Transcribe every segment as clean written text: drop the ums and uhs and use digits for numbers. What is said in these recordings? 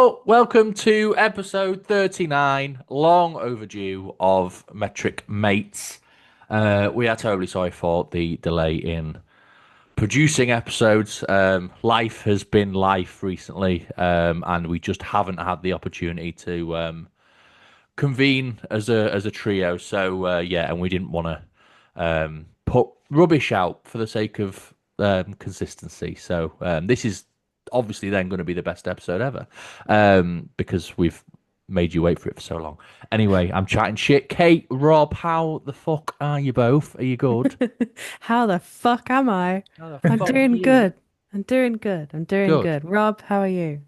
Hello, welcome to episode 39, long overdue of Metric Mates. We are terribly sorry for the delay in producing episodes. Life has been life recently, and we just haven't had the opportunity to convene as a trio. So yeah, and we didn't want to put rubbish out for the sake of consistency. So this is obviously then going to be the best episode ever because we've made you wait for it for so long. Anyway, I'm chatting shit. Kate, Rob, how the fuck are you both? Are you good? How the fuck am I? How the I'm fuck are doing you? good. I'm doing good. I'm doing Good. good. Rob, how are you?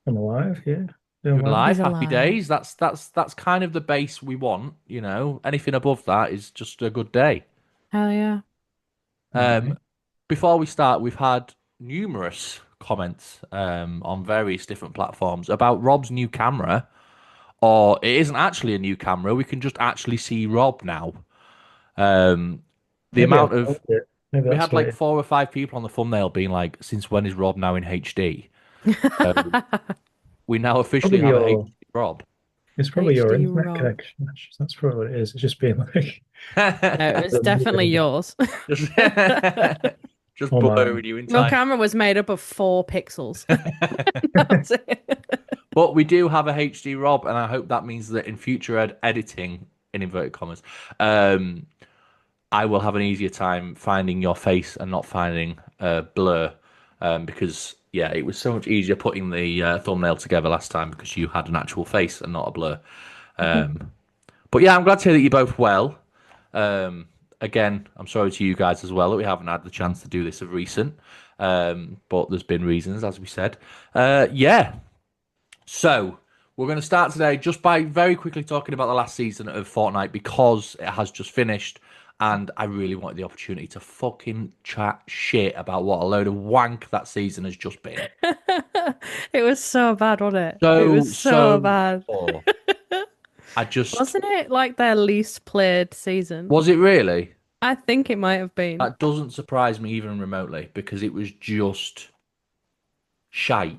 I'm alive, yeah. Doing You're well. alive, He's happy alive. days. That's kind of the base we want, you know. Anything above that is just a good day. Hell yeah. Um, Okay. before we start, we've had numerous comments on various different platforms about Rob's new camera, or it isn't actually a new camera. We can just actually see Rob now. Um, the Maybe I've amount of found it. Maybe we that's had what like it 4 or 5 people on the thumbnail being like, "Since when is Rob now in HD?" So we now is. officially have a HD Rob. It's probably your HD internet Rob. connection, actually. That's probably what it is. It's just being like No, it was definitely yours. Just, just on mine. blurring you Your entirely. camera was made up of 4 pixels. That's it. But we do have a HD Rob, and I hope that means that in future editing, in inverted commas, um, I will have an easier time finding your face and not finding blur. Because yeah, it was so much easier putting the thumbnail together last time because you had an actual face and not a blur. Um, but yeah, I'm glad to hear that you're both well. Um, again, I'm sorry to you guys as well that we haven't had the chance to do this of recent. But there's been reasons, as we said. Yeah, so we're going to start today just by very quickly talking about the last season of Fortnite because it has just finished, and I really wanted the opportunity to fucking chat shit about what a load of wank that season has just been. It was so bad, wasn't it? It was so So bad. poor. I just Wasn't it like their least played season? was it really? I think it might have been. That doesn't surprise me even remotely because it was just shite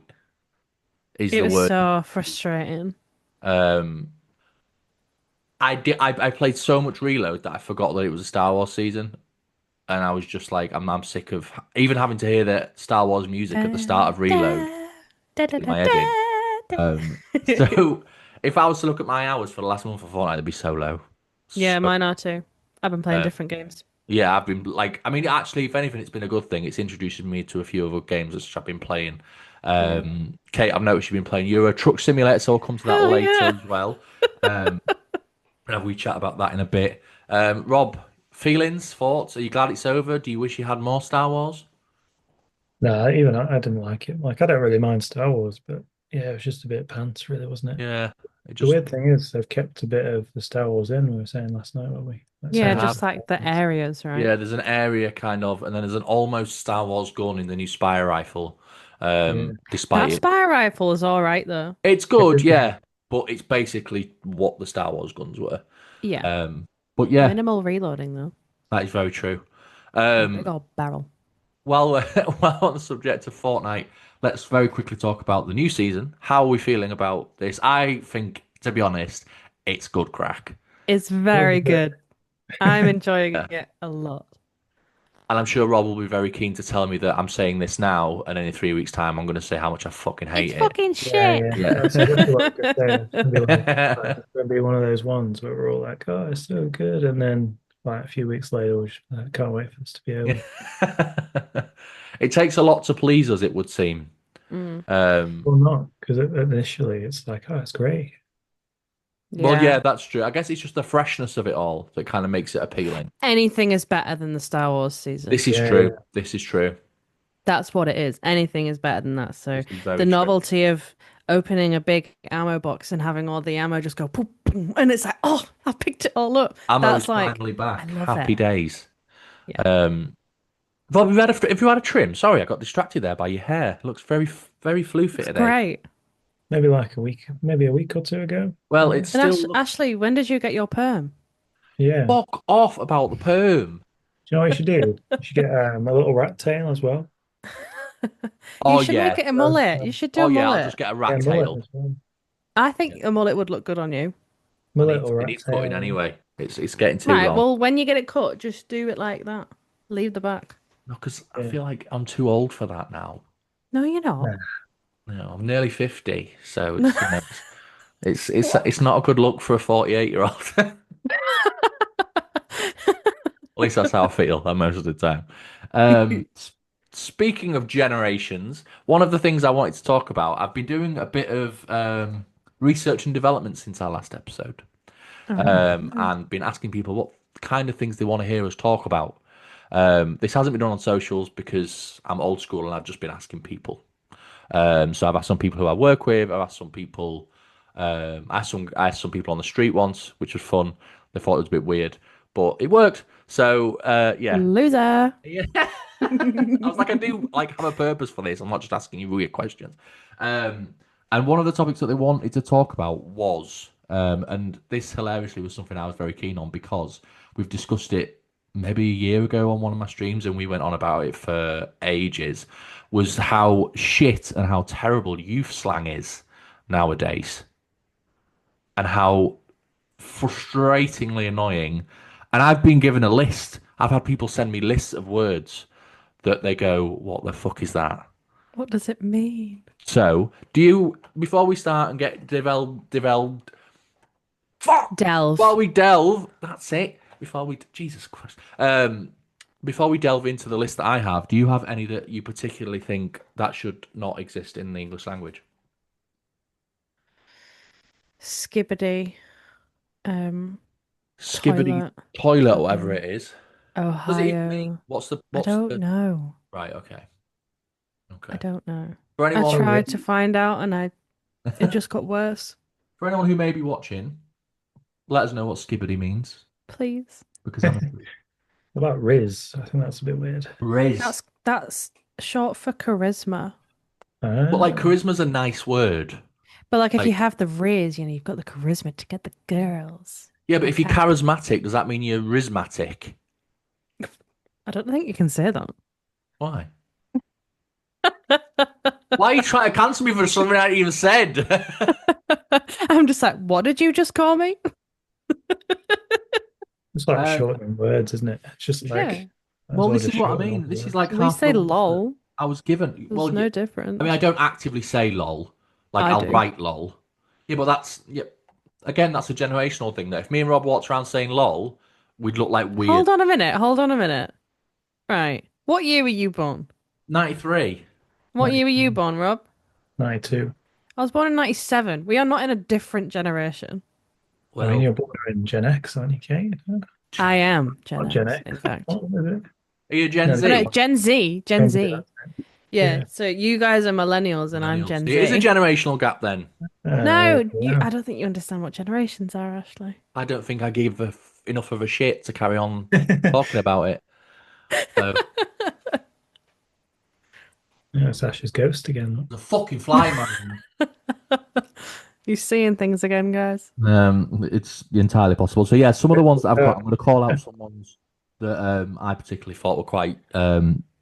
is It the was word. so frustrating. Um, I played so much Reload that I forgot that it was a Star Wars season. And I was just like, I'm sick of even having to hear the Star Wars music at the start Da, of Reload da, da, da, in da, my head in. da. So if I was to look at my hours for the last month of Fortnite, it'd be so low. Yeah, So mine are too. I've been playing uh, different games. yeah, I've been like, I mean, actually, if anything, it's been a good thing. It's introduced me to a few other games that I've been playing. Yeah. Kate, I've noticed you've been playing Euro Truck Simulator, so I'll come to that Hell later yeah. as well. Um, and have we chat about that in a bit. Rob, feelings, thoughts? Are you glad it's over? Do you wish you had more Star Wars? No, even I didn't like it. Like I don't really mind Star Wars, but yeah, it was just a bit pants, really, wasn't it? Yeah, it The just weird thing is they've kept a bit of the Star Wars in, we were saying last night, weren't we? Like they Yeah, saying just have. like the areas, right? Yeah, there's an area kind of, and then there's an almost Star Wars gun in the new spy rifle. yeah. Despite That it, spy rifle is all right though. it's It good, is good. yeah, but it's basically what the Star Wars guns were. Yeah. Um, but yeah, Minimal reloading though. that is very true. A big Um, old barrel. while we're, while on the subject of Fortnite, let's very quickly talk about the new season. How are we feeling about this? I think, to be honest, it's good crack. It's What very was it? good. I'm enjoying Yeah. it a lot. And I'm sure Rob will be very keen to tell me that I'm saying this now, and in 3 weeks' time, I'm going to say how much I fucking It's hate it. fucking Yeah, shit. yeah. Yeah. That's exactly what I was gonna say. It's gonna be it's gonna be one of those ones where we're all like, oh, it's so good, and then like a few weeks later, we just can't wait for this to be over. It takes a lot to please us, it would seem. Mm, Um, Well, not because initially it's like, oh, it's great. well, yeah. yeah, that's true. I guess it's just the freshness of it all that kind of makes it appealing. Anything is better than the Star Wars season. This is Yeah, true. yeah. This is true. That's what it is. Anything is better than that. So This is the very true. novelty of opening a big ammo box and having all the ammo just go boom, boom, and it's like, oh, I picked it all up. Ammo is That's like, finally I back. love it. Happy days. Yeah. Um, Rob, have you had a trim? Sorry, I got distracted there by your hair. It looks very floofy It's today. great. Maybe like a week, maybe a week or two ago. Well, Yeah, it's And still look Ashley, when did you get your perm? yeah. Do fuck off about the perm. you know what you should do? You should get a little rat tail as well. You Oh should make yeah. it a mullet. You should do Oh a yeah. I'll just mullet. get a Yeah, rat mullet tail. as well. I Yeah. think a mullet would look good on you. Mullet or It rat needs cutting tail. anyway. It's getting too Right, long. well, when you get it cut, just do it like that. Leave the back. No, because I Yeah. feel like I'm too old for that now. No, you're not. Nah. No, I'm nearly 50, so No. it's it's not a good look for a 48-year-old. At least that's how I feel most of the time. Speaking of generations, one of the things I wanted to talk about, I've been doing a bit of research and development since our last episode, Oh, and been asking people what kind of things they want to hear us talk about. This hasn't been done on socials because I'm old school and I've just been asking people. So I've asked some people who I work with. I've asked some people. I asked some people on the street once, which was fun. They thought it was a bit weird, but it worked. So yeah, loser. yeah. I was like, I do like have a purpose for this. I'm not just asking you weird questions. And one of the topics that they wanted to talk about was, and this hilariously was something I was very keen on because we've discussed it maybe a year ago on one of my streams, and we went on about it for ages. Was how shit and how terrible youth slang is nowadays, and how frustratingly annoying. And I've been given a list. I've had people send me lists of words that they go, "What the fuck is that?" What does it mean? So, do you before we start and get developed, fuck, Delve. while we delve, that's it. Before we, Jesus Christ, before we delve into the list that I have, do you have any that you particularly think that should not exist in the English language? Skibbity. Um, Skibbity toilet. toilet, or whatever Something. it is. What does it even mean? Ohio. I What's don't the know. right? Okay, I okay. don't know. For I anyone tried to find out and it just got worse. for anyone who may be watching, let us know what skibbity means Please. because I'm What about Riz? I think that's a bit weird. Riz. That's short for charisma. But like Ah, charisma's a nice word. But like if you Like have the riz, you've got the charisma to get the girls. yeah, but if you're Okay. charismatic, does that mean you're charismatic? I don't think you can say that. Why? Why are you trying to cancel me for something I even said? I'm just like, what did you just call me? it's like Um, shortening words, isn't it? It's just like, Yeah. might as well, well this just is what I shorten all mean. the This is words. like We half say the ones that lol. I was given. There's Well, no yeah, I mean, I difference. don't actively say lol. Like I I'll do. write lol. Yeah, but that's yeah. Again, that's a generational thing. That if me and Rob walked around saying lol, we'd look like weird. Hold on a minute. Hold on a minute. Right. What year were you born? 93. What year were you 92. born, Rob? 92. I was born in 97. We are not in a different generation. I mean, Well, you're bordering Gen X, aren't you, Kate? I am Gen Not Gen X, X. in fact. What is it? are you Gen No, Oh, no, Z? Gen Z. Gen Gen Z, Z. that's it. Yeah. Yeah. So you guys are millennials and I'm Millennials. Gen It is a Z. generational gap then. No, I Yeah. don't think you understand what generations are, Ashley. I don't think I gave enough of a shit to carry on talking about it. So Yeah, it's Ash's ghost again. the fucking fly man. You seeing things again, guys? It's entirely possible. So yeah, some of the ones that I've got, Uh, I'm going to call out some ones that I particularly thought were quite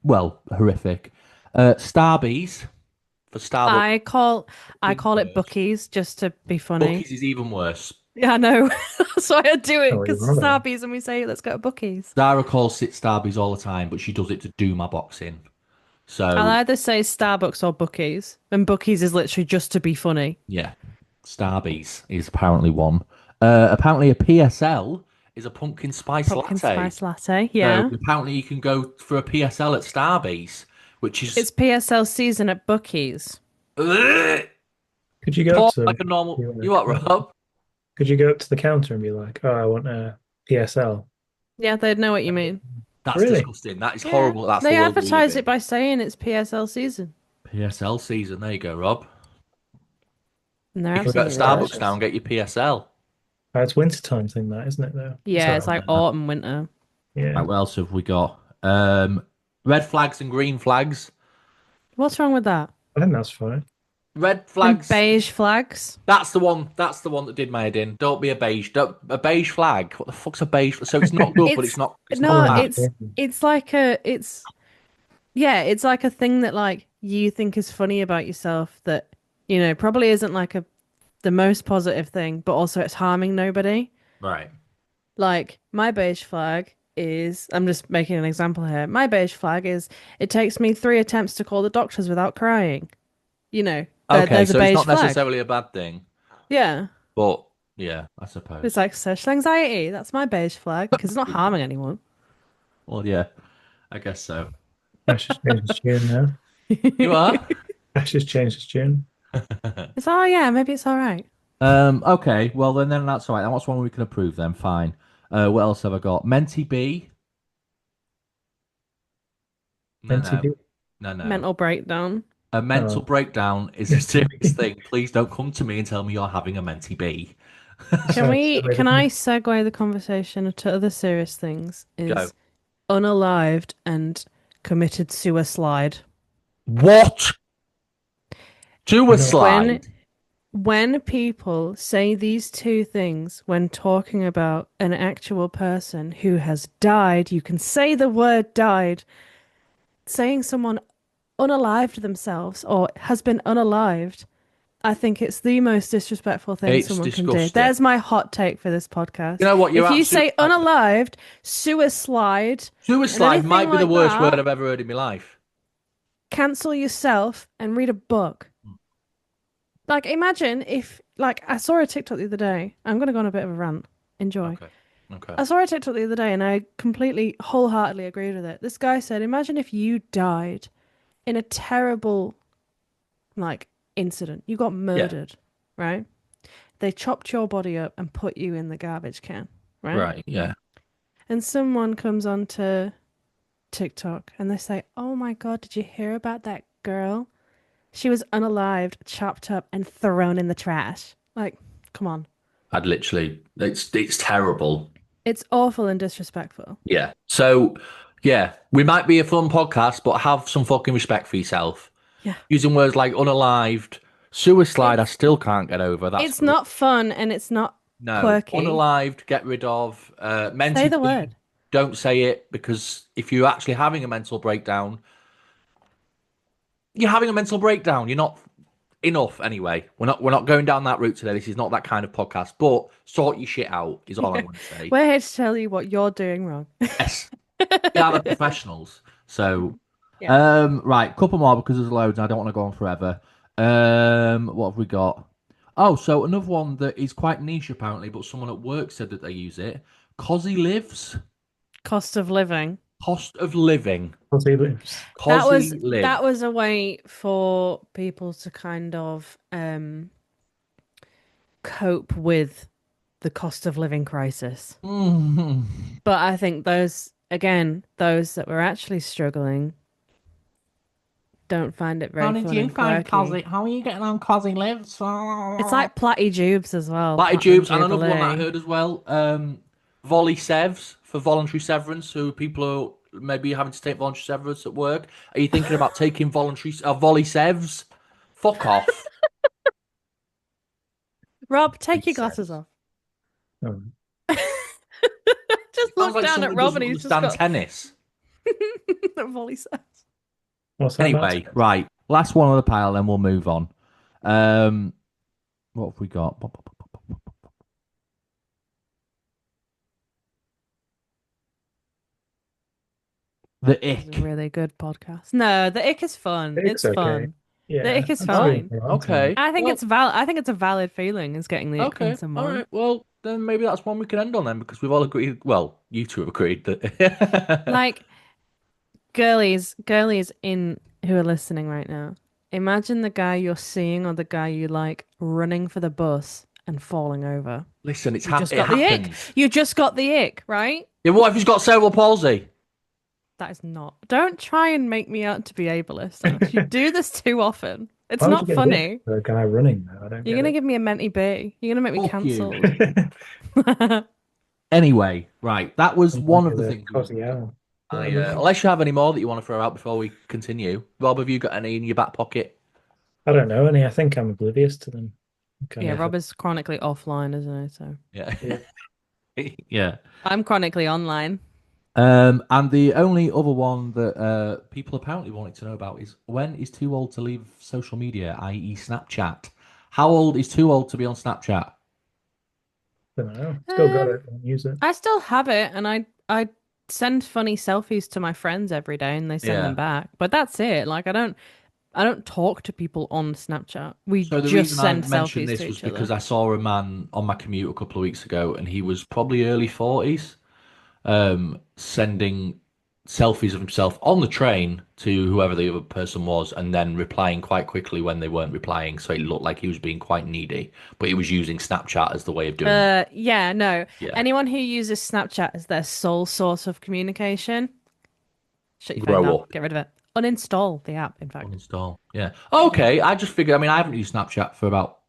well horrific. Starbies for Starbucks. I Fucking call it worse. bookies just to be funny. Bookies is even worse. Yeah, I know. That's why I do it oh, because you're it's wrong. Starbies and we say let's go to bookies. Dara calls sit Starbies all the time, but she does it to do my boxing. I'll So either say Starbucks or bookies, and bookies is literally just to be funny. yeah, Starbies is apparently one. Apparently a PSL is a pumpkin spice Pumpkin latte. spice latte, So yeah. apparently you can go for a PSL at Starbies, which is It's PSL season at bookies. ugh, Could you go up talk to like a normal. you You what, Rob? could you go up to the counter and be like, "Oh, I want a PSL." Yeah, they'd know what you mean. That's Really? disgusting. That is Yeah. horrible. That's the They world we live advertise in. it by saying it's PSL season. PSL season. There you go, Rob. And they're You can go to absolutely Right. Starbucks now delicious. and get your PSL. It's wintertime thing, that isn't it? Though. Yeah, it's So like autumn, winter. Right, yeah, what else have we got? Red flags and green flags. What's wrong with that? I think that's fine. Red And flags. beige flags? That's the one. That's the one that did my head in. Don't be a beige. A beige flag. What the fuck's a beige? So it's not good, but it's It's not. It's not no, Orange. bad. it's like a it's yeah, it's like a thing that like you think is funny about yourself that, probably isn't like the most positive thing, but also it's harming nobody. Right. Like my beige flag is, I'm just making an example here. My beige flag is it takes me 3 attempts to call the doctors without crying. Okay, There's a so it's beige not flag. necessarily a bad thing, Yeah. but yeah, I It's suppose. like social anxiety. That's my beige flag because it's not harming anyone. Well, yeah, I guess so. Ash has changed his tune now. You are? Ash has changed his tune. It's oh yeah, maybe it's all right. Okay, well then that's all right. That's one we can approve then. Fine. What else have I got? Menti B? No, Mentee no, B. no, no. Mental breakdown. A mental Oh, breakdown is a Mentee serious B. thing. Please don't come to me and tell me you're having a Menti B. Sounds silly, Can doesn't I it? segue the conversation to other serious things? Go. Is unalived and committed suicide. What? Do a No. When slide. when people say these two things when talking about an actual person who has died, you can say the word died. Saying someone unalived themselves or has been unalived, I think it's the most disrespectful thing It's someone can do. disgusting. There's my hot take for this You podcast. know what? You're If you absolutely say right. unalived, suicide, and Suicide anything might be the like worst word that, I've ever heard in my life. cancel yourself and read a book. Like, imagine if, like, I saw a TikTok the other day. I'm going to go on a bit of a rant. Enjoy. Okay. Okay. I saw a TikTok the other day and I completely, wholeheartedly agreed with it. This guy said, imagine if you died in a terrible, like, incident. You got Yeah. murdered, right? They chopped your body up and put you in the garbage can, right? Right. Yeah. And someone comes onto TikTok and they say, oh my God, did you hear about that girl? She was unalived, chopped up, and thrown in the trash. Like, come on. I'd literally. It's terrible. It's awful and disrespectful. Yeah. So, yeah, we might be a fun podcast, but have some fucking respect for yourself. Yeah. Using words like unalived, suicide, I It's still can't get over. That's it's not fun and it's not no quirky. unalived. Get rid of. Say Mentally, the word. don't say it because if you're actually having a mental breakdown, you're having a mental breakdown. You're not enough anyway. We're not going down that route today. This is not that kind of podcast. But sort your shit out is all I'm going to say. We're here to tell you what you're doing wrong. Yes, we are the professionals. So, Yeah. right, couple more because there's loads. I don't want to go on forever. What have we got? Oh, so another one that is quite niche apparently, but someone at work said that they use it. Cosy lives. Cost of living. Cost of living. Because he lives. Cosy live. That was a way for people to kind of cope with the cost of living crisis. Mhm. But I think those that were actually struggling don't find it very fun and quirky. How are you getting on Cosy lives? It's like platitubes as well. Platinum Platitubes, and another one that I Jubilee. heard as well. Volley sevs for voluntary severance. So people are maybe having to take voluntary severance at work. Are you thinking about taking voluntary volley sevs? Fuck off. Rob, Volley take your glasses sevs. off. Oh, Just Sounds look like down someone at who Rob doesn't and he's just understand got tennis. volley sets. what's that about? Anyway, right. Last one on the pile, then we'll move on. Um, what have we got? The This is a ick. really good podcast. No, the ick is fun. It's It's okay. fun. The Yeah, ick is I'm sure you fine. can answer Okay. it. Well, I think it's a valid feeling is getting the ick from okay. All someone. right. Well, then maybe that's one we can end on then because we've all agreed. Well, you two have agreed that. Like girlies in who are listening right now. Imagine the guy you're seeing or the guy you like running for the bus and falling over. Listen, Just it got the ick. happens. You just got the ick, right? Yeah, what if he's got cerebral palsy? That is not. Don't try and make me out to be ableist, Ash. You do this too often. It's Why would you not get hit funny. for a guy running though? I don't You're get gonna it. give me a menti B. You're gonna make me Fuck you. cancelled. Anyway, right. That was I'm one like of the the things. cosy owl. Unless you have any more that you want to throw out before we continue. Rob, have you got any in your back pocket? I don't know any. I think I'm oblivious to them. Kind Yeah, of. Rob is chronically offline, isn't he? So Yeah. Yeah. Yeah. I'm chronically online. And the only other one that people apparently wanted to know about is when is too old to leave social media, i.e., Snapchat? How old is too old to be on Snapchat? Don't know. Still got Um, it. Don't use it. I still have it, and I send funny selfies to my friends every day, and they send them Yeah. back. But that's it. Like I don't talk to people on Snapchat. We So the just reason I send mentioned selfies this to was each because other. I saw a man on my commute a couple of weeks ago, and he was probably early 40s, sending selfies of himself on the train to whoever the other person was, and then replying quite quickly when they weren't replying. So it looked like he was being quite needy, but he was using Snapchat as the way of doing that. Yeah, no. Yeah. Anyone who uses Snapchat as their sole source of communication, shut your phone Grow down. up. Get rid of it. Uninstall the app, in fact. Uninstall. Yeah. Yeah. Okay. I just figured, I mean, I haven't used Snapchat for about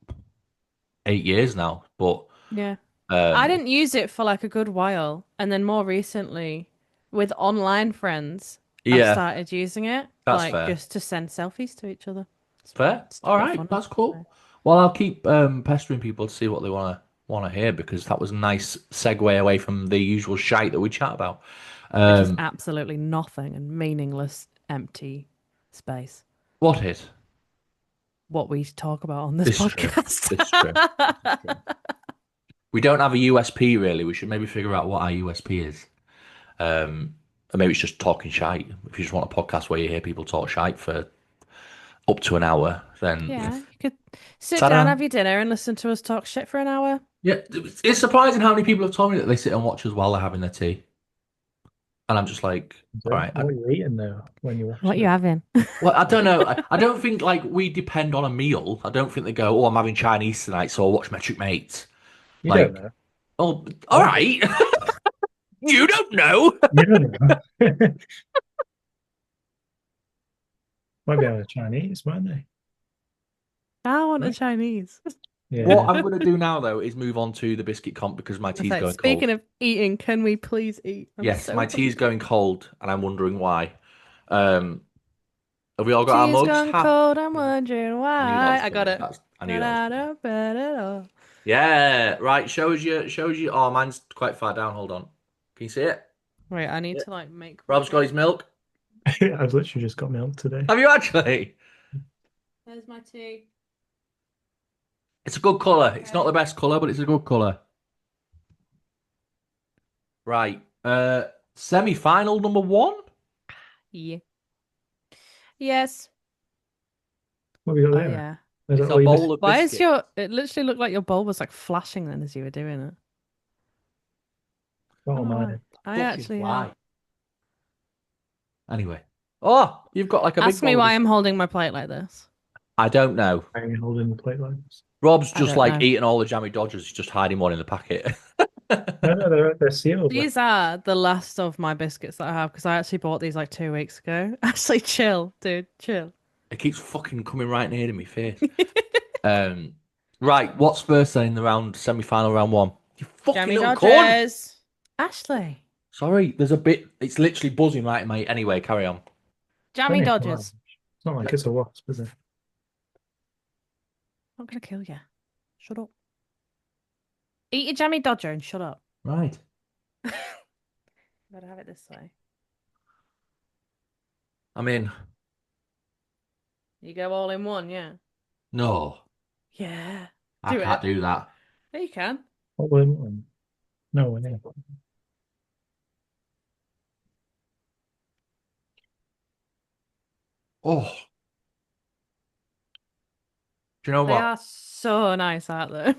8 years now, but Yeah. I um, didn't use it for like a good while, and then more recently, with online friends, I've yeah, started using it that's like fair. just to send selfies to each other. It's, Fair. it's a All bit right, funny. that's cool. Well, I'll keep pestering people to see what they want to hear because that was a nice segue away from the usual shite that we chat about. Which is Um, absolutely nothing and meaningless, empty space. what is? What we talk about on this This is true. podcast. This is true. This is true. We don't have a USP really. We should maybe figure out what our USP is. And maybe it's just talking shite. If you just want a podcast where you hear people talk shite for up to an hour, then Yeah, you could sit down, ta-da. have your dinner, and listen to us talk shit for an hour. Yeah, it's surprising how many people have told me that they sit and watch us while they're having their tea, and I'm just like, all right. What are you eating though when you watch What you it? having? Well, I don't know. I don't think like we depend on a meal. I don't think they go, "Oh, I'm having Chinese tonight, so I'll watch Metric Mates." You don't Like, know. oh, all I do. right, you don't know. You don't know. Might be able to Chinese, might they? I want a Right? Chinese. What Yeah. I'm gonna do now though is move on to the biscuit comp because my I tea's say, going cold. speaking of eating, can we please eat? I'm Yes, so my tea's hungry. going cold, and I'm wondering why. Um, have we all got our Tea's mugs? gone Ha! cold. I'm wondering I knew that why. was I got coming. it. I knew But that was I coming. don't bet at all. Yeah, right. Shows you. Oh, mine's quite far down. Hold on. Can you see it? Wait, I need Yeah. to like make Rob's got myself. his milk. I've literally just got milk today. Have you actually? There's my tea. It's a good colour. It's not Okay. the best colour, but it's a good colour. Right. Semi-final number one. Yeah. Yes. What have we got Oh there? yeah. Is that It's a all you bowl missing? of Why is biscuits. your? It literally looked like your bowl was like flashing then as you were doing it. Got I all don't know mine why. in. I Fucking actually fly. Anyway. Oh, you've got like a big ask me bowl of why I'm biscuits. holding my plate like this. I don't know. Why are you holding the plate like this? Rob's I just don't like know. eating all the jammy dodgers. He's just hiding one in the packet. No, no, they're sealed. Like, These are the last of my biscuits that I have because I actually bought these like 2 weeks ago. Actually, chill, dude, chill. It keeps fucking coming right near to my face. Um, right. What's first then in the round semi-final round one? You fucking Jammy little cunt. Dodgers. Ashley. Sorry, there's a bit. It's literally buzzing right in my. Anyway, carry on. it's Jammy only a fly. Dodgers. It's not like it's a wasp, is it? I'm not gonna kill you. Shut up. Eat your Jammy Dodger and shut up. Right. Gotta have it this way. I mean, You go all in one, yeah. no, Yeah. I Do can't it. do that. Yeah, you can. What one? No one in. Oh, do you know They what? are so nice, aren't they?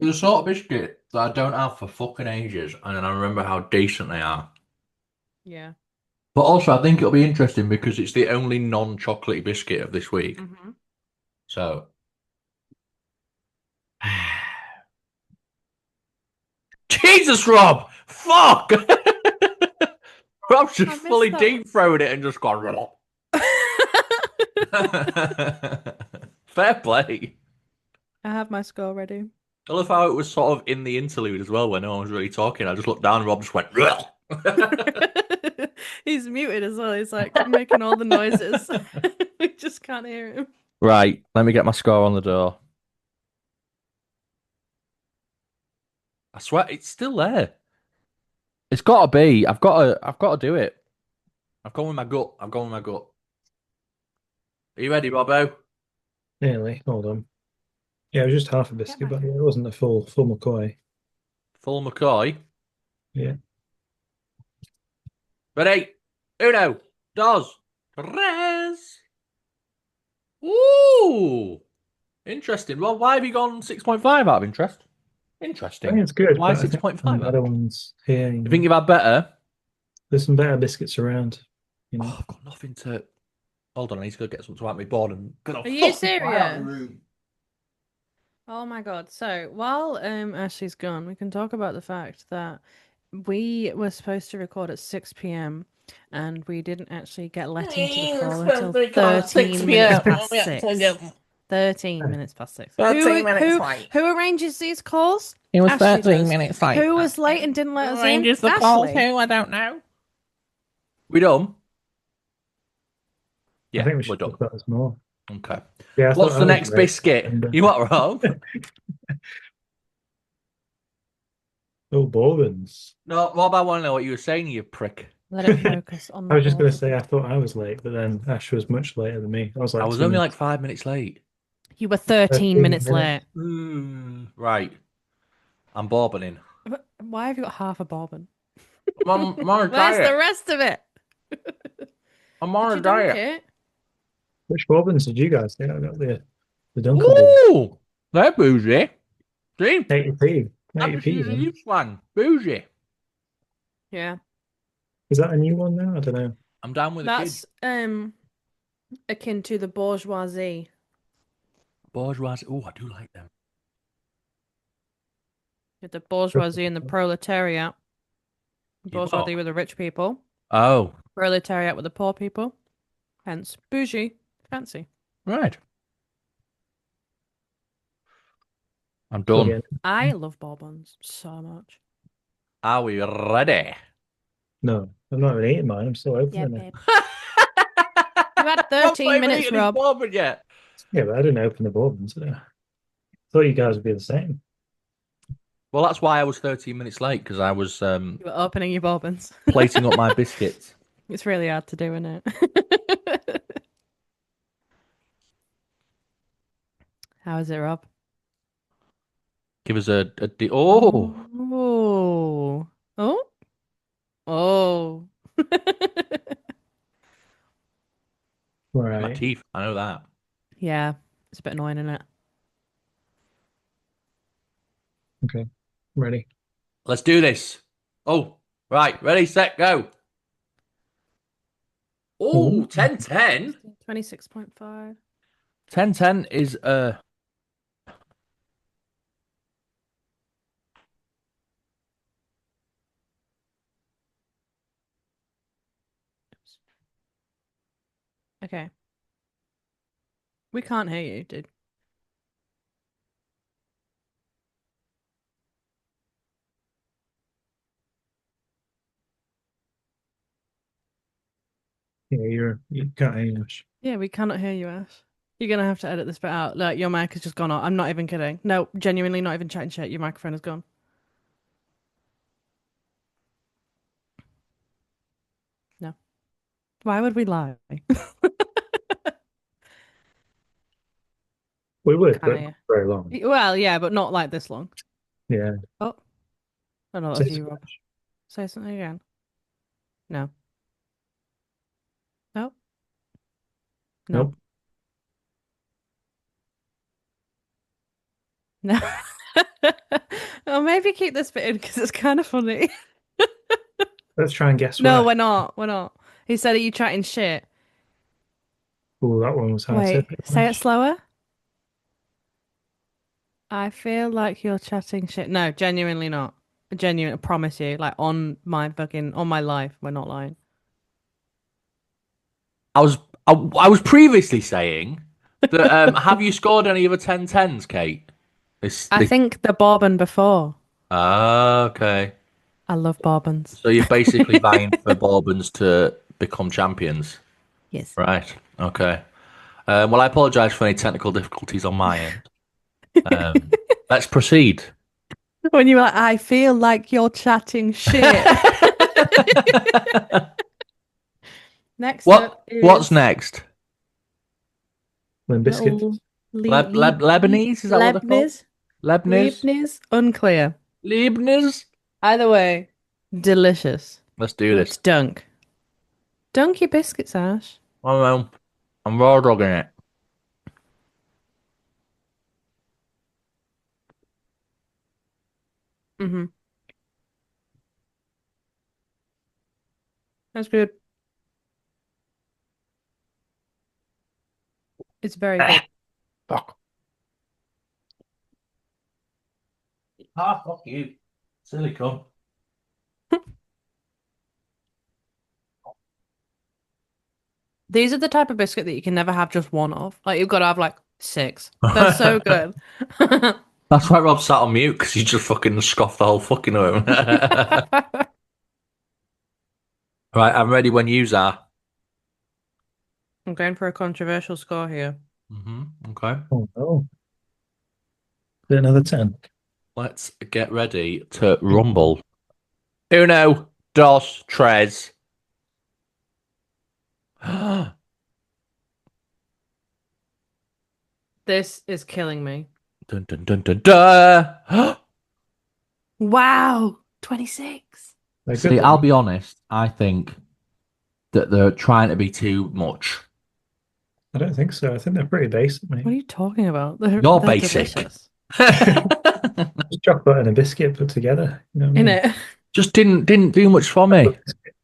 There's a sort of biscuit that I don't have for fucking ages, and then I remember how decent they are. Yeah. But also, I think it'll be interesting because it's the only non-chocolatey biscuit of this week. Mm-hmm. So, Jesus, Rob! Fuck! Rob's just I fully missed that deep throated it and just gone. one. Fair play. I have my score ready. I love how it was sort of in the interlude as well when no one was really talking. I just looked down and Rob just went. He's muted as well. He's like making all the noises. We just can't hear him. Right, let me get my score on the door. I swear it's still there. It's got to be. I've got to do it. I've gone with my gut. I've gone with my gut. Are you ready, Robbo? Nearly. Hold on. Yeah, it was just half a biscuit, but it wasn't a full McCoy. Full McCoy. Yeah. Ready? Uno, dos, tres. Ooh, interesting. Well, why have you gone 6.5 out of interest? I Interesting. think it's good, Why but I think 6.5 some then? other ones here, You think you've had better? there's some better biscuits around, you know. Oh, I've got nothing to. Hold on, I need to go get something to wipe my board and get Are you serious? room. Oh my God. So while Ashley's gone, we can talk about the fact that we were supposed to record at 6 p.m. and we didn't actually get let into the call until 13 minutes past 6. 13 minutes past 6. 13 minutes late. Who arranges these calls? It was Ashley 13 does. minutes late. Who was late and didn't let us in? Arranges the calls Ashley. who? I don't know. We done? I Yeah, think we we're should done. talk about this more. Okay. Yeah, I What's thought the I was next late, biscuit? and, You what, Rob? oh, bourbons. No, Rob, I want to know what you were saying, you prick. Let it focus on I the was just going to ball. say I thought I was late, but then Ash was much later than me. I was I like was 2 only minutes. like 5 minutes late. You were 13 minutes late. Right. I'm bourboning. Why have you got half a bourbon? I'm on a Where's the diet. rest of it? I'm on Did a you dunk diet. it? Which bourbons did you guys get? I got the Dunkables. Ooh, they're bougie. See? 80p. I'm just 80p, using man. this one. Bougie. Yeah. Is that a new one now? I don't know. I'm down with the That's kids. akin to the bourgeoisie. Bourgeoisie. Oh, I do like them. The bourgeoisie and the proletariat. Bourgeoisie with the rich people. Oh, Proletariat with the poor people. Hence, bougie. Fancy. right. I'm Still done. getting- I love bourbons so much. Are we ready? No, I'm not even eating mine. I'm still opening it. You had 13 minutes, Rob. Bourbon yet. Yeah, but I didn't open the bourbons. I thought you guys would be the same. Well, that's why I was 13 minutes late because I was You were opening your bourbons. plating up my biscuits. It's really hard to do, isn't it? How is it, Rob? Give us oh, Oh. Oh. Oh. my Right. teeth. I know that. Yeah. It's a bit annoying, isn't it? Okay. I'm ready. Let's do this. Oh, right. Ready, set, go. Oh, Ooh. 10-10. 26.5. 10-10 is Okay. We can't hear you, dude. Yeah, you can't hear English. Yeah, we cannot hear you, Ash. You're gonna have to edit this bit out. Like, your mic has just gone off. I'm not even kidding. No, genuinely not even chatting shit. Your microphone is gone. No. Why would we lie? We would, Can't but hear. not very long. Well, yeah, but not like this long. Yeah. Oh. Oh no, Say that's you, Rob. Say something again. No. No. No. Nope. No. Oh, maybe keep this bit in because it's kind of funny. Let's try and guess No, where. we're not. We're not. He said, "Are you chatting shit?" Oh, that one was hard. Wait, say it slower. I feel like you're chatting shit. No, genuinely not. Genuine, I promise you. Like on my life, we're not lying. I was previously saying that have you scored any other 10-10s, Kate? I think the bourbon before. Okay. I love bourbons. So you're basically vying for Bourbons to become champions. Yes. Right. Okay. Well, I apologise for any technical difficulties on my end. Let's proceed. When you were like, I feel like you're chatting shit. Next What? up What's is next? Limp Biscuit. little le Lebanese? Is that what they're called? Leibniz. Lebanese? Leibniz? Unclear. Lebanese? Either way, delicious. Let's do Let's this. dunk. Dunk your biscuits, Ash. I'm raw dogging it. Mm-hmm. That's good. It's very good. Fuck. Ah, fuck you. Silly cunt. These are the type of biscuit that you can never have just one of. Like you've got to have like 6. They're so good. That's why Rob sat on mute, because he just fucking scoffed the whole fucking of him. Right, I'm ready when yous are. I'm going for a controversial score here. Okay. Oh no. Is it another 10? Let's get ready to rumble. Uno, dos, tres. This is killing me. Dun dun dun dun dun. Wow, 26. They're See, good I'll though. be honest. I think that they're trying to be too much. I don't think so. I think they're pretty basic, What are mate. you talking about? You're They're basic. delicious. Just chocolate and a biscuit put together. You know what I In mean? it. Just didn't do much for me. Chocolate biscuit.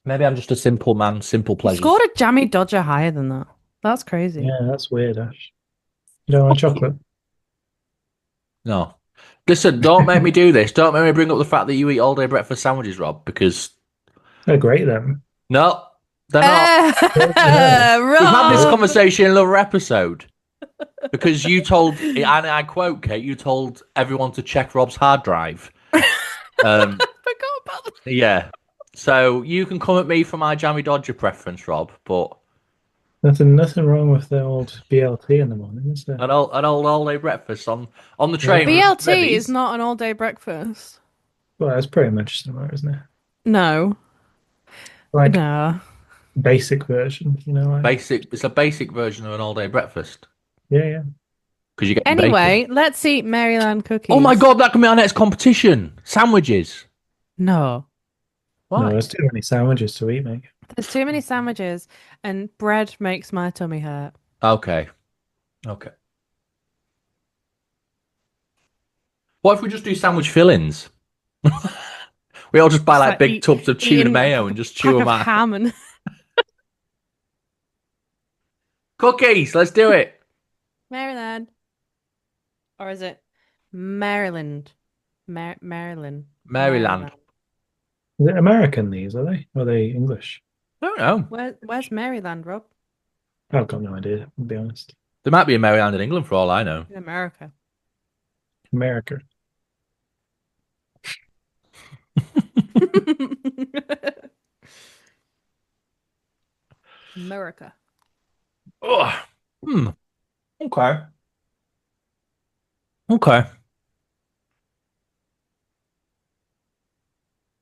Maybe I'm just a simple man, simple You pleasures. scored a jammy dodger higher than that. That's crazy. Yeah, that's weird, Ash. You don't want chocolate? No. Listen, don't make me do this. Don't make me bring up the fact that you eat all day breakfast sandwiches, Rob, because They're great then. no, they're not. We've had this Rob! conversation in another episode because you told, and I quote, Kate, you told everyone to check Rob's hard drive. I forgot about that. Yeah. So you can come at me for my Jammy Dodger preference, Rob, but Nothing wrong with the old BLT in the morning, is there? an old all day breakfast on the train. BLT is not an all-day breakfast. Well, it's pretty much similar, isn't it? No. Like No. basic version, you know, like basic. It's a basic version of an all day breakfast yeah. because you get Anyway, bacon. let's eat Maryland cookies. Oh my god, that can be our next competition. Sandwiches. No. Why? No, there's too many sandwiches to eat, mate. There's too many sandwiches, and bread makes my tummy hurt. Okay. Okay. What if we just do sandwich fillings? We all just buy Just like like big tubs of tuna eating mayo and just chew Pack them of out. ham and Cookies, let's do it. Maryland. Or is it Maryland? Maryland. Maryland. Is it American, these, are they? Or are they English? I don't know. Where's Maryland, Rob? I've got no idea, to be honest. There might be a Maryland in England for all I know. In America. America. America. Oh. Okay. Okay.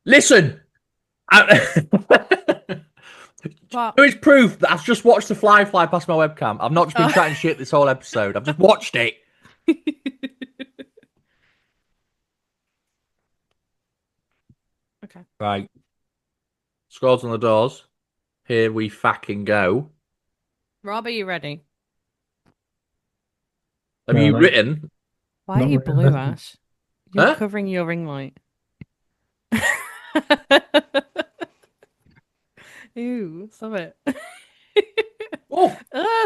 Listen. What? There is proof that I've just watched the fly past my webcam. I've not just been chatting shit this whole episode. I've just watched it. Okay. Right. Scrolls on the doors. Here we fucking go. Rob, are you ready? Have No, you no. written? Why are Not you really, blue, nothing. Ash? You're Huh? covering your ring light. Ew, stop it. Oh,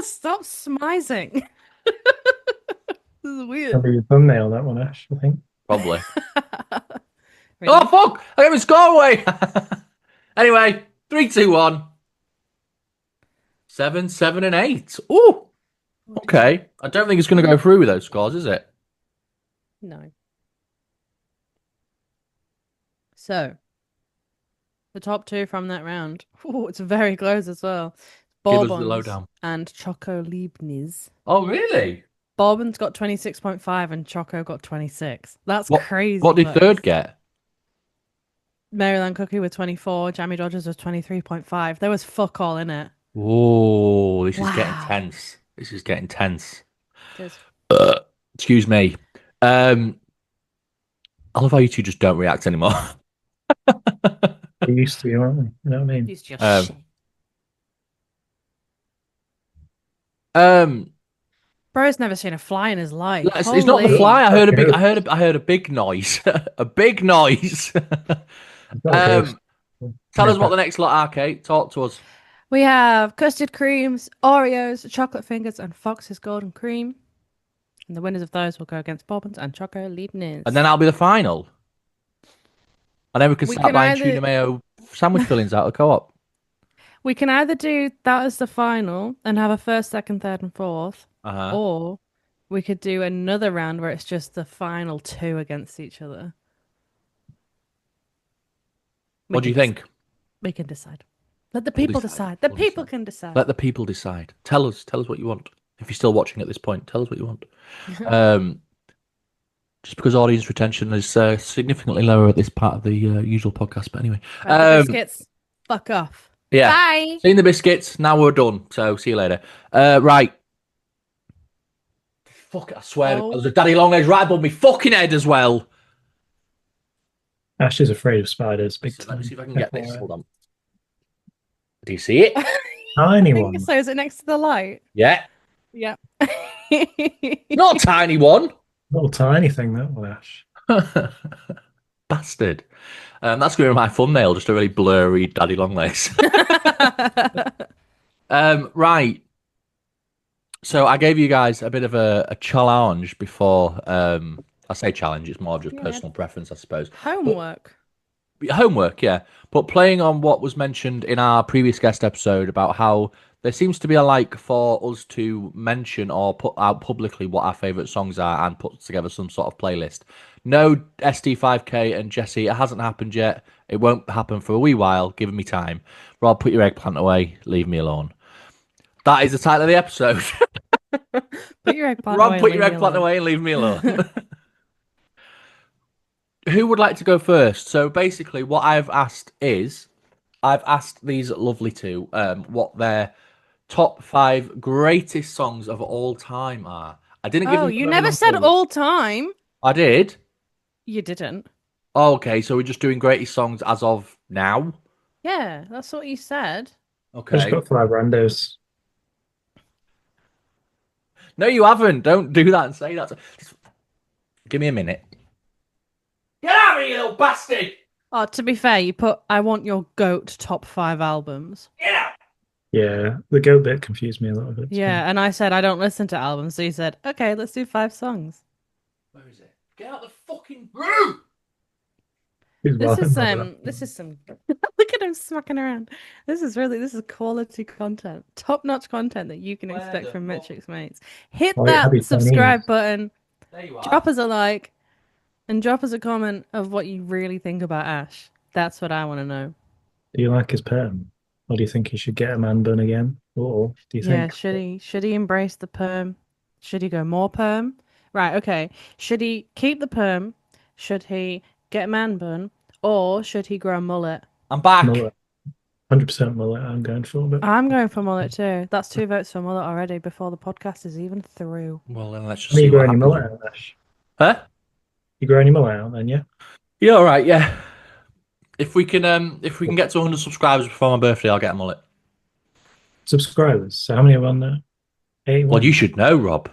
Stop smizing. This is weird. That'll be your thumbnail, that one, Ash, I think. probably. Ready? Oh, fuck! I gave my score away! Anyway, 3, 2, 1. 7, 7, and 8. Oh, okay. I don't think it's going to go through with those scores, is it? No. So, the top 2 from that round. Oh, it's very close as well. Give us the Bourbons lowdown. and Choco Leibniz. Oh, really? Bourbon's got 26.5 and Choco got 26. That's crazy. What did close. third get? Maryland Cookie with 24. Jammy Dodgers with 23.5. There was fuck all in it. Oh, this is getting Wow. tense. This is getting tense. There's Excuse me. I love how you two just don't react anymore. We used to, aren't we? You know what I mean? He's just Um, shit. um, Bro's never seen a fly in his life. it's not the It's Holy. fly. like a I heard a big noise. A big noise. it's not a ghost. um, tell us what Maybe the next lot are, Kate. Talk to us. We have custard creams, Oreos, chocolate fingers, and Fox's golden cream. And the winners of those will go against Bobbins and Choco And Leibniz. then I'll be the final. And then we can We start can buying tuna either mayo sandwich fillings out of the co-op. we can either do that as the final and have a first, second, third, and fourth, Uh-huh. or we could do another round where it's just the final two against each other. We What do can you think? We can decide. Let the We'll people decide. decide. The We'll people decide. can decide. Let the people decide. Tell us what you want. If you're still watching at this point, tell us what you want. Um, just because audience retention is significantly lower at this part of the usual podcast. But anyway, Right, the biscuits. Fuck off. yeah. Bye. Seen the biscuits. Now we're done. So see you later. Right. Fuck it, I swear. Oh. There's a daddy long legs right above me fucking head as well. Ash is afraid of spiders. Big Let time. me see if I can get this. FYI. Hold on. Do you see it? Tiny I think one. so. Is it next to the light? Yeah. Yeah. Not a tiny one. Little tiny thing, that one, Ash. Bastard. That's going to be my thumbnail, just a really blurry daddy long legs. Right. So I gave you guys a bit of a challenge before. I say challenge, it's more of just Yeah. personal preference, I suppose. Homework. Homework, yeah. But playing on what was mentioned in our previous guest episode about how there seems to be a like for us to mention or put out publicly what our favourite songs are and put together some sort of playlist. No SD5K and Jesse, it hasn't happened yet. It won't happen for a wee while. Give me time. Rob, put your eggplant away. Leave me alone. That is the title of the episode. Put your eggplant Rob, away. put and your leave me eggplant alone. away and leave me alone. Who would like to go first? So basically, what I've asked is, I've asked these lovely two what their top 5 greatest songs of all time are. I didn't give Oh, them a you very never long said clue. all time. I did. You didn't. Oh, okay, so we're just doing greatest songs as of now. Yeah, that's what you said. I just Okay. got 5 randos. No, you haven't. Don't do that and say that. Just give me a minute. Get out of here, you little bastard! Oh, to be fair, you put I want your goat top 5 albums. Get out! Yeah, the goat bit confused me a little bit. Yeah, and I said I don't listen to albums, so you said, okay, let's do 5 songs. Where is it? Get out the fucking room! Too. This is some look at him smacking around. This is quality content. Top-notch content that you can Where expect the from fuck? Metrics Mates. Hit Oh, yeah, that happy subscribe Chinese. button, There you are. drop us a like, and drop us a comment of what you really think about Ash. That's what I want to know. Do you like his perm? Or do you think he should get a man bun again? Or do you Yeah, think should he embrace the perm? Should he go more perm? Right, okay. Should he keep the perm? Should he get a man bun? Or should he grow a mullet? I'm back. mullet? 100% mullet I'm going for, but I'm going for mullet too. That's 2 votes for mullet already before the podcast is even through. Well, then let's just I mean, see you grow what any happens. mullet out, Ash? Huh? You grow any mullet out then, yeah? Yeah, all right, yeah. If we can get to 100 subscribers before my birthday, I'll get a mullet. Subscribers. So how many are on there? 81? Well, you should know, Rob.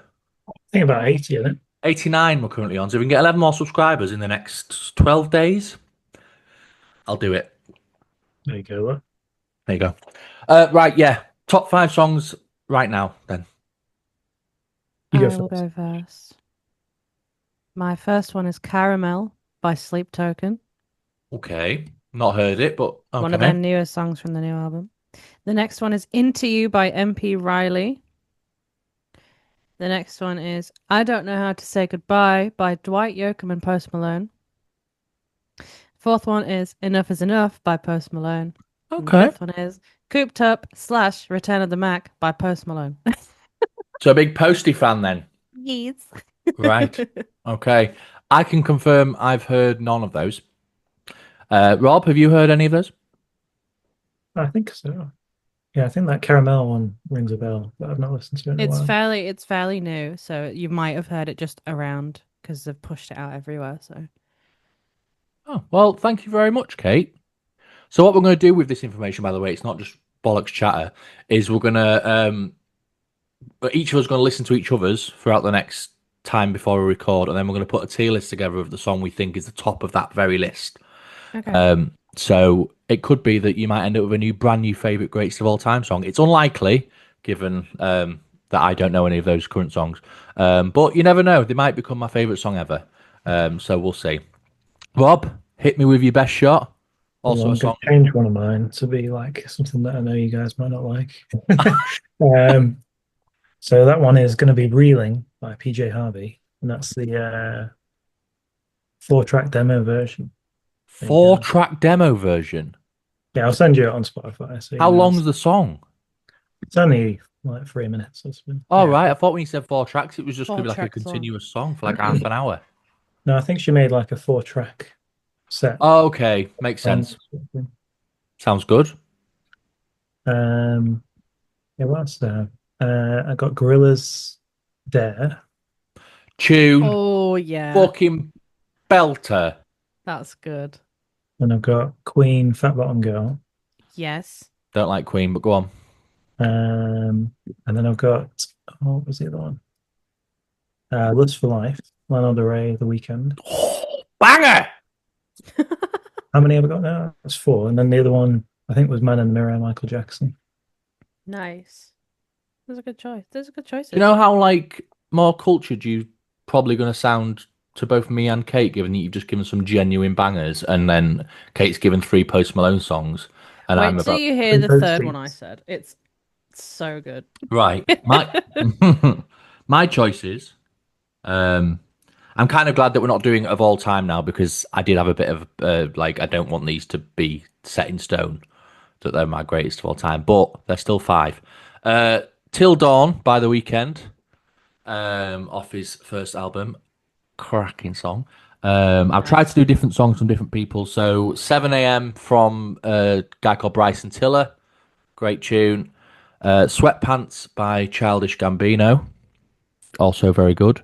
I think about 80, I think. 89 we're currently on. So if we can get 11 more subscribers in the next 12 days, I'll do it. There you go. What? There you go. Right, yeah. Top 5 songs right now, then. You I go will first. go first. My first one is Caramel by Sleep Token. Okay. Not heard it, but okay. One of their newest songs from the new album. The next one is Into You by MP Riley. The next one is I Don't Know How to Say Goodbye by Dwight Yoakam and Post Malone. Fourth one is Enough is Enough by Post Malone. And the Okay. fifth one is Cooped Up / Return of the Mac by Post Malone. So a big Posty fan then. Yes. Right. Okay. I can confirm I've heard none of those. Rob, have you heard any of those? I think so. Yeah, I think that caramel one rings a bell, but I've not listened to it in a while. It's fairly new, so you might have heard it just around because they've pushed it out everywhere. So Oh, well, thank you very much, Kate. So what we're going to do with this information, by the way, it's not just bollocks chatter, is we're going to each of us going to listen to each other's throughout the next time before we record, and then we're going to put a tier list together of the song we think is the top of that very list. okay, So it could be that you might end up with a brand new favorite greatest of all time song. It's unlikely, given that I don't know any of those current songs, but you never know. They might become my favorite song ever. So we'll see. Rob, hit me with your best shot. Well, Also a I'm going song. to change one of mine to be like something that I know you guys might not like. um, so that one is going to be Reeling by PJ Harvey, and that's the 4-track demo version. There you go. 4-track demo version. Yeah, I'll send you it on Spotify. So you How know long's the song? it's only like 3 minutes or something. Oh, Yeah. right. I thought when you said 4 tracks, it was just going to be like a 4-track song. continuous song for like half an hour. No, I think she made like a 4-track set. Oh, okay. Makes sense. Sounds good. Yeah, what else there? I got Gorillaz Dare. Tune. oh yeah, Fucking belter. that's good. And I've got Queen Fat Bottom Girl. Yes, Don't like Queen, but go on. And then I've got, oh, what was the other one? Lust for Life, Lana Del Rey, The Weeknd. Banger! How many have I got now? That's 4. And then the other one, I think, was Man in the Mirror, Michael Jackson. nice. There's a good choice. There's a good choice. Do you know how like more cultured you probably going to sound to both me and Kate, given that you've just given some genuine bangers, and then Kate's given 3 Post Malone songs, and I'm Wait till about you hear the Those third one I beats. said. It's so good. right. My my choices. I'm kind of glad that we're not doing it of all time now, because I did have a bit of like I don't want these to be set in stone that they're my greatest of all time, but they're still 5. Till Dawn by The Weeknd, off his first album, cracking song. I've tried to do different songs from different people. So 7 a.m. from a guy called Bryson Tiller, great tune. Sweatpants by Childish Gambino, also very good.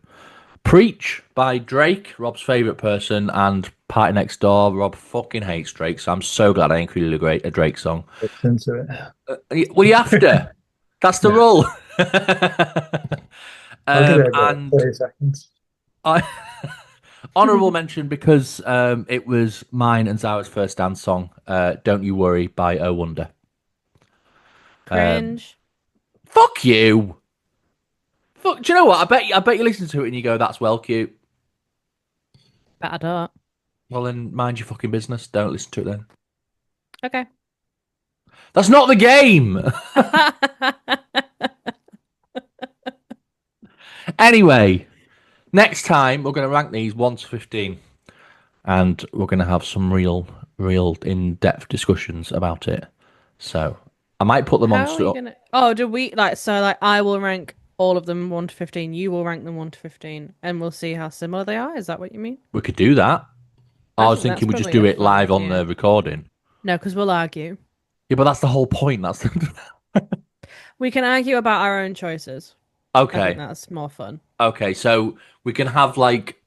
Preach by Drake, Rob's favourite person, and Party Next Door. Rob fucking hates Drake, so I'm so glad I included a Drake song. It's into it. Well, you have to. That's the Yeah. rule. I'll give it a go. And 30 seconds. honourable mention, because it was mine and Zara's first dance song, Don't You Worry by Oh Wonder. Cringe. Fuck you. Fuck, do you know what? I bet you listen to it and you go, that's well cute. Better don't. Well, then mind your fucking business. Don't listen to it then. Okay. That's not the game. Anyway, next time we're going to rank these 1 to 15, and we're going to have some real in-depth discussions about it. So I might put them How on. are you gonna? Oh, do we like? So like, I will rank all of them 1 to 15. You will rank them 1 to 15, and we'll see how similar they are. Is that what you mean? We could do that. I was think thinking that's we just probably do a it fun live on idea. the recording. No, because we'll argue. Yeah, but that's the whole point. That's We can argue about our own choices. I think okay. that's more fun. Okay, so we can have like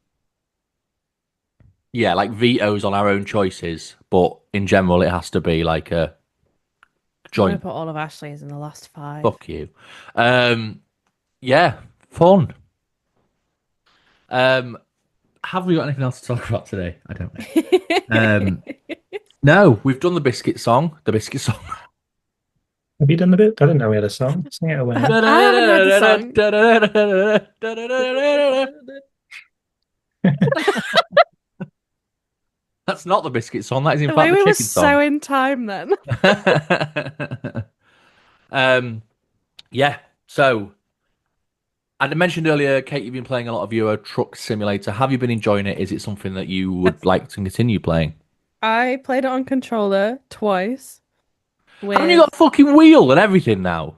vetoes on our own choices, but in general, it has to be like a I'm gonna joint. put all of Ashley's in the last 5. Fuck you. Yeah, fun. Have we got anything else to talk about today? I don't know. No, we've done the biscuit song. The biscuit song. Have you done the bit? I didn't know we had a song. Sing it away. I haven't heard the That's not the biscuit song. That is in The fact way the we were chicken so song. in time then. Yeah. So I mentioned earlier, Kate, you've been playing a lot of Euro Truck Simulator. Have you been enjoying it? Is it something that you would like to continue playing? I played it on controller twice. Haven't you got a fucking wheel and everything now?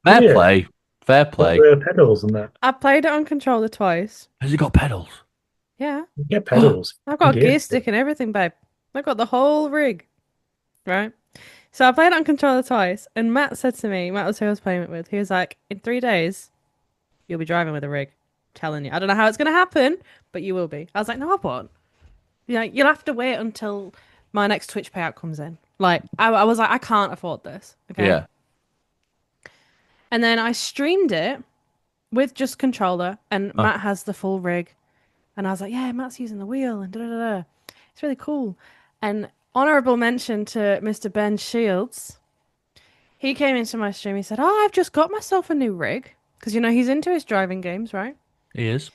Fair Yeah. play. Fair play. The pedals and that. I played it on controller twice. Has it got pedals? Yeah. You get pedals. I've got a Gear gear stick and everything, babe. I got the whole rig, right? So I played it on controller twice, and Matt said to me, Matt was who I was playing it with, he was like, in 3 days, you'll be driving with a rig. Telling you. I don't know how it's gonna happen, but you will be. I was like, no, I won't. Yeah, you'll have to wait until my next Twitch payout comes in. Like, I was like, I can't afford this. Okay. Yeah. And then I streamed it with just controller, and Oh, Matt has the full rig. And I was like, yeah, Matt's using the wheel, and da da da. Da. It's really cool. And honorable mention to Mr. Ben Shields. He came into my stream. He said, oh, I've just got myself a new rig. Because, you know, he's into his driving games, right? he is.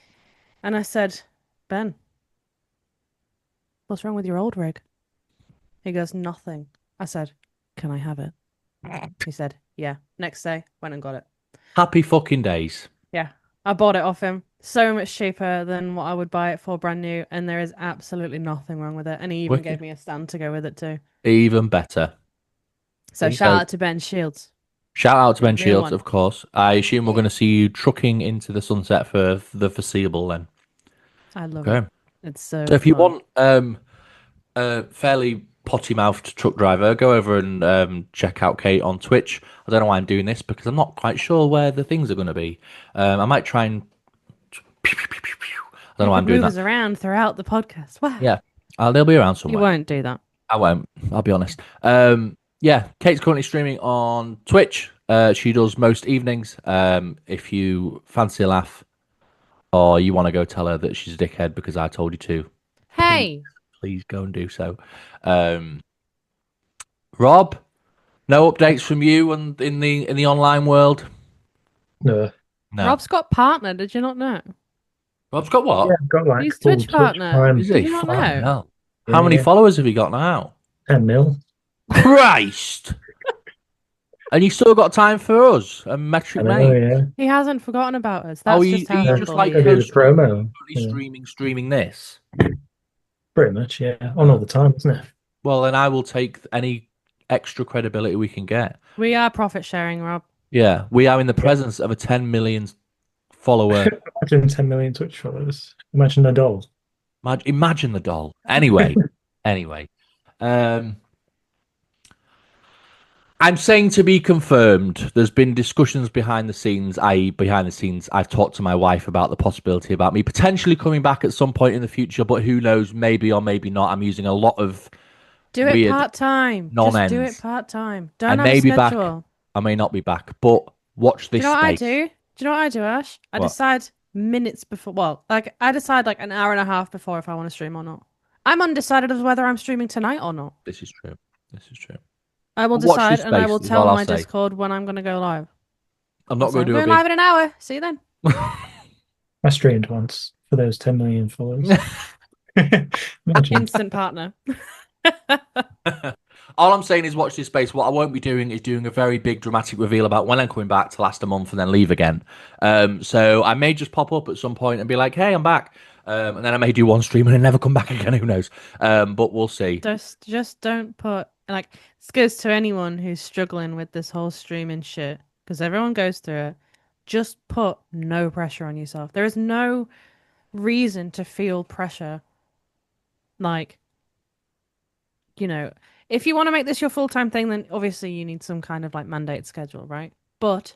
And I said, Ben, what's wrong with your old rig? He goes, nothing. I said, can I have it? He said, yeah. Next day, went and got it. Happy fucking days. Yeah. I bought it off him. So much cheaper than what I would buy it for brand new. And there is absolutely nothing wrong with it. And he even gave Wicked. me a stand to go with it too. Even better. So See, shout out to Ben Shields. shout out to Ben New Shields, one. of course. I assume we're going to see you trucking into the sunset for the foreseeable then. I love Okay. it. It's so So if you fun. want a fairly potty-mouthed truck driver, go over and check out Kate on Twitch. I don't know why I'm doing this because I'm not quite sure where the things are going to be. I might try and. I don't know You why could I'm doing move us that. around throughout the podcast. Wow. Yeah, they'll be around You somewhere. won't do that. I won't. I'll be honest. Yeah, Kate's currently streaming on Twitch. She does most evenings. If you fancy a laugh or you want to go tell her that she's a dickhead because I told you to, please, Hey, please go and do so. Um, Rob, no updates from you and in the online world. No. No. Rob's got partner. Did you not know? Rob's got Yeah, what? I've got like He's full Twitch Twitch partner. Prime. Is Did he? you not Fucking know? hell. How Yeah, many yeah. followers have you got now? 10 mil. Christ! And you still got time for us and I Metric know, Mate. yeah. He hasn't forgotten about us. Oh, That's you, just are how you Yeah. just humble he like I do is. the promo. currently Yeah. streaming this? Pretty much, yeah. On all the time, isn't it? Well, then I will take any extra credibility we can get. We are profit sharing, Rob. Yeah, we are in the Yeah. presence of a 10 million follower. Imagine 10 million Twitch followers. Imagine a doll. Imagine the doll. Anyway, um, I'm saying to be confirmed. There's been discussions behind the scenes, i.e., behind the scenes. I've talked to my wife about the possibility about me potentially coming back at some point in the future, but who knows? Maybe or maybe not. I'm using a lot of Do it weird part time. Just do it non-ends. part time. I Don't have a may be back. schedule. I may not be back. But watch Do you this know what I space. do? Do you know what I do, Ash? I What? decide minutes before. Well, like I decide like an hour and a half before if I want to stream or not. I'm undecided as whether I'm streaming tonight or not. This is true. This is true. I will But watch decide this and I space will is tell all I'll my say. Discord when I'm going to go live. I'm I'll not say, going to I'm do a going big. live in an hour. See you then. I streamed once for those 10 million followers. Imagine. Instant partner. All I'm saying is watch this space. What I won't be doing is doing a very big dramatic reveal about when I'm coming back to last a month and then leave again. So I may just pop up at some point and be like, "Hey, I'm back," and then I may do one stream and then never come back again. Who knows? But we'll see. Just don't put like this goes to anyone who's struggling with this whole streaming shit because everyone goes through it. Just put no pressure on yourself. There is no reason to feel pressure. Like, you know, if you want to make this your full-time thing, then obviously you need some kind of like mandate schedule, right? But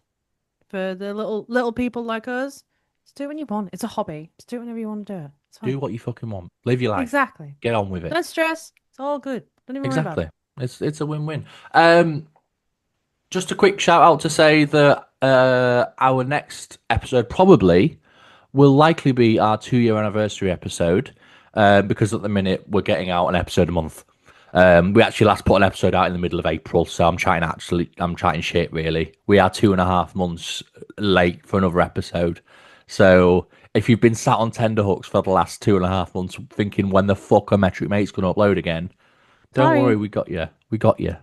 for the little people like us, just do it when you want. It's a hobby. Just do it whenever you want to do it. It's fine. Do what you fucking want. Live your life. Exactly. Get on with it. Don't stress. It's all good. Don't even worry about Exactly. it. It's a win-win. Just a quick shout out to say that our next episode probably will likely be our 2-year anniversary episode because at the minute we're getting out an episode a month. We actually last put an episode out in the middle of April, so I'm chatting shit really. We are 2.5 months late for another episode. So if you've been sat on tenderhooks for the last 2.5 months thinking when the fuck are Metric Mate's going to upload again, don't Sorry. worry, we got you. We got you.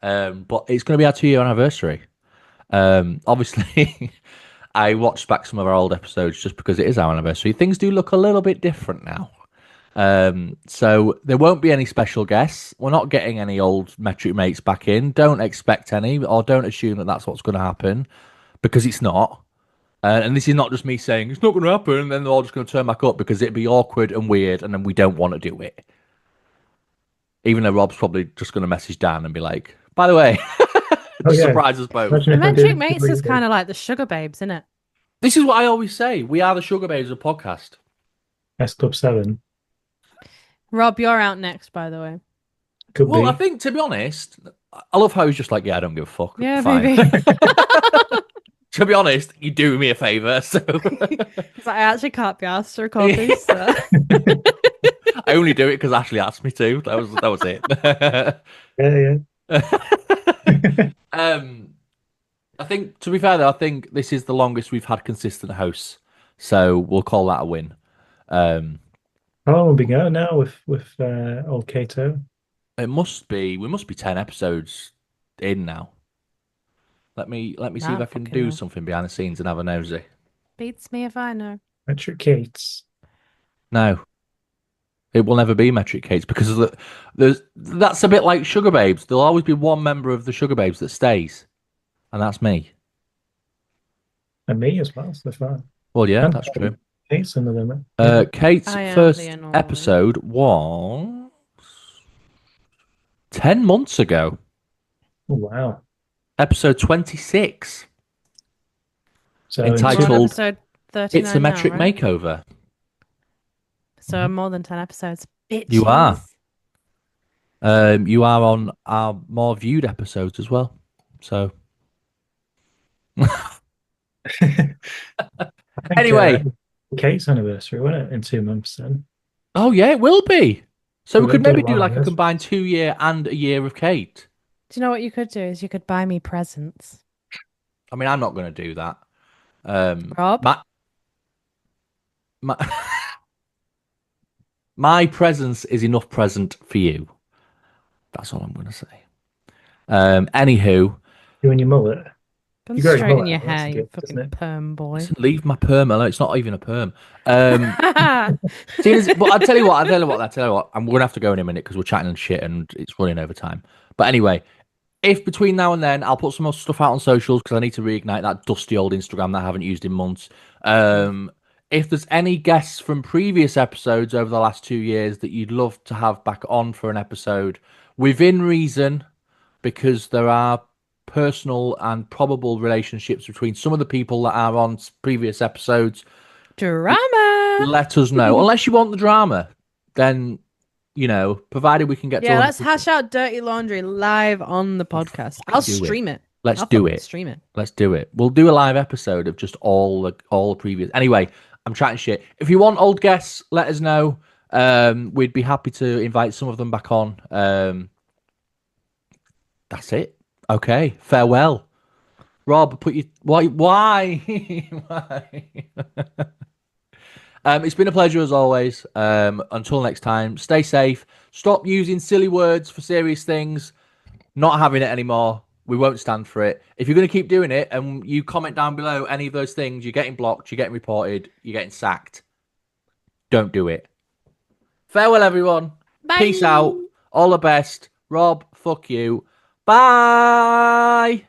But it's going to be our 2-year anniversary. Obviously, I watched back some of our old episodes just because it is our anniversary. Things do look a little bit different now. So there won't be any special guests. We're not getting any old Metric Mates back in. Don't expect any, or don't assume that that's what's going to happen, because it's not. And this is not just me saying it's not going to happen, and then they're all just going to turn back up because it'd be awkward and weird, and then we don't want to do it. Even though Rob's probably just going to message Dan and be like, by the way, Oh just yeah. surprise us both. Imagine if I Metric did. Mates is kind of like the sugar babes, isn't it? This is what I always say. We are the Sugar Babes of podcast. S Club 7. Rob, you're out next, by the way. Could Well, be. I think, to be honest, I love how he's just like, yeah, I don't give a fuck. Yeah, Fine. baby. To be honest, you do me a favour. So Because I actually can't be asked to record these. So. I only do it because Ashley asked me to. That was it. Yeah, I think, to be fair though, I think this is the longest we've had consistent hosts, so we'll call that a win. How long will we go now with old Kato? We must be 10 episodes in now. Let me see if I can do something behind the scenes and have a nosy. Beats me if I know. Metric Kates. No, it will never be Metric Kates because that's a bit like Sugar Babes. There'll always be one member of the Sugar Babes that stays, and that's me. And me as well, so far. Well, yeah, And that's true. Kate's another one. Kate's I am first the anomaly. episode was 10 months ago. Oh, wow. Episode 26. So Entitled We're on episode 39 It's a Metric now, right? Makeover. So I'm more than 10 episodes. Bitches. You are. You are on our more viewed episodes as well. So I think, anyway. Kate's anniversary, wasn't it? In 2 months then. Oh yeah, it will be. So we We could won't maybe do it do like a live. combined 2 year and a year of Kate. Do you know what you could do? Is you could buy me presents. I mean, I'm not going to do that. Rob? My my presence is enough present for you. That's all I'm going to say. Anywho, You and your mullet. Don't You grow your straighten mullet your out, that's hair, a you gift, fucking isn't it? perm boy. listen, leave my perm alone. It's not even a perm. But I'll tell you what. I'm going to have to go in a minute because we're chatting and shit and it's running over time. But anyway, if between now and then I'll put some more stuff out on socials because I need to reignite that dusty old Instagram that I haven't used in months. If there's any guests from previous episodes over the last 2 years that you'd love to have back on for an episode within reason, because there are personal and probable relationships between some of the people that are on previous episodes, Drama! let us know. Unless you want the drama, then, provided we can get to Yeah, let's 100%. hash out dirty laundry live on the podcast. I'll do it. stream it. Let's I'll do fucking it. Stream it. Let's do it. We'll do a live episode of just all the previous. Anyway, I'm chatting shit. If you want old guests, let us know. We'd be happy to invite some of them back on. That's it. Okay. Farewell. Rob, put your why? Why? It's been a pleasure as always. Until next time, stay safe. Stop using silly words for serious things. Not having it anymore. We won't stand for it. If you're going to keep doing it and you comment down below any of those things, you're getting blocked, you're getting reported, you're getting sacked. Don't do it. Farewell, everyone. Bye. Peace out. All the best. Rob, fuck you. Bye.